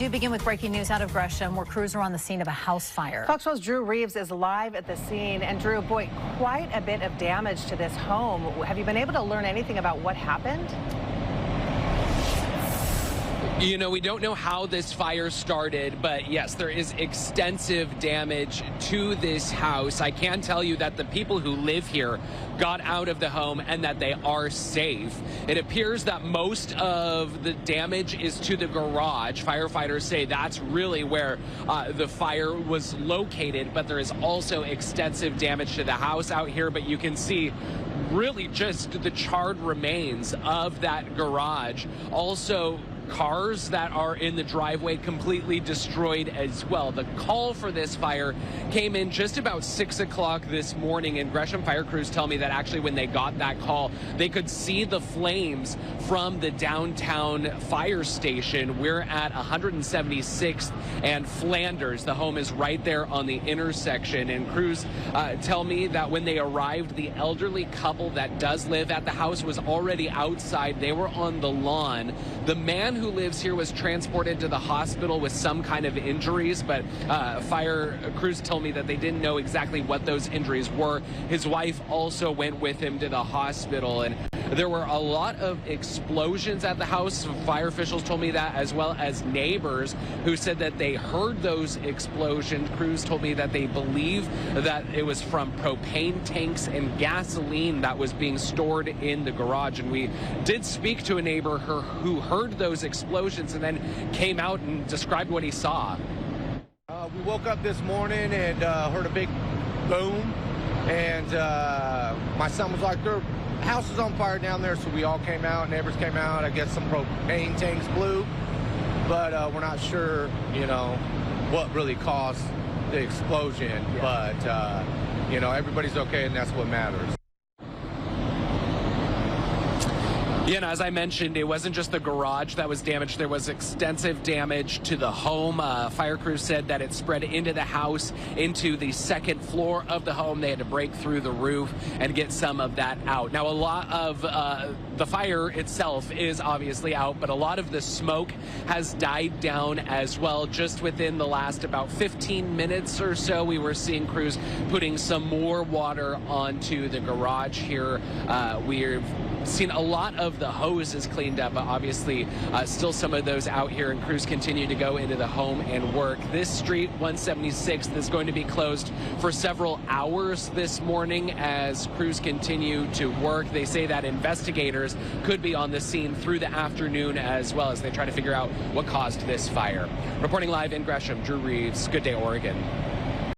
We begin with breaking news out of Gresham, where crews are on the scene of a house fire. Fox 12's Drew Reeves is live at the scene. And Drew, boy, quite a bit of damage to this home. Have you been able to learn anything about what happened? You know, we don't know how this fire started, but yes, there is extensive damage to this house. I can tell you that the people who live here got out of the home and that they are safe. It appears that most of the damage is to the garage. Firefighters say that's really where the fire was located, but there is also extensive damage to the house out here. But you can see really just the charred remains of that garage. Also, cars that are in the driveway completely destroyed as well. The call for this fire came in just about 6 o'clock this morning, and Gresham fire crews tell me that actually when they got that call, they could see the flames from the downtown fire station. We're at 176th and Flanders. The home is right there on the intersection, and crews tell me that when they arrived, the elderly couple that does live at the house was already outside. They were on the lawn. The man who lives here was transported to the hospital with some kind of injuries, but fire crews told me that they didn't know exactly what those injuries were. His wife also went with him to the hospital, and there were a lot of explosions at the house. Fire officials told me that, as well as neighbors who said that they heard those explosions. Crews told me that they believe that it was from propane tanks and gasoline that was being stored in the garage. And we did speak to a neighbor who heard those explosions and then came out and described what he saw. We woke up this morning and heard a big boom, and my son was like, their house is on fire down there, so we all came out, neighbors came out. I guess some propane tanks blew, but we're not sure, you know, what really caused the explosion. Yeah. But, you know, everybody's okay, and that's what matters. Yeah, and as I mentioned, it wasn't just the garage that was damaged. There was extensive damage to the home. Fire crews said that it spread into the house, into the second floor of the home. They had to break through the roof and get some of that out. Now, a lot of the fire itself is obviously out, but a lot of the smoke has died down as well. Just within the last about 15 minutes or so, we were seeing crews putting some more water onto the garage here. We've seen a lot of the hoses cleaned up, but obviously still some of those out here, and crews continue to go into the home and work. This street, 176th, is going to be closed for several hours this morning as crews continue to work. They say that investigators could be on the scene through the afternoon as well as they try to figure out what caused this fire. Reporting live in Gresham, Drew Reeves. Good day, Oregon.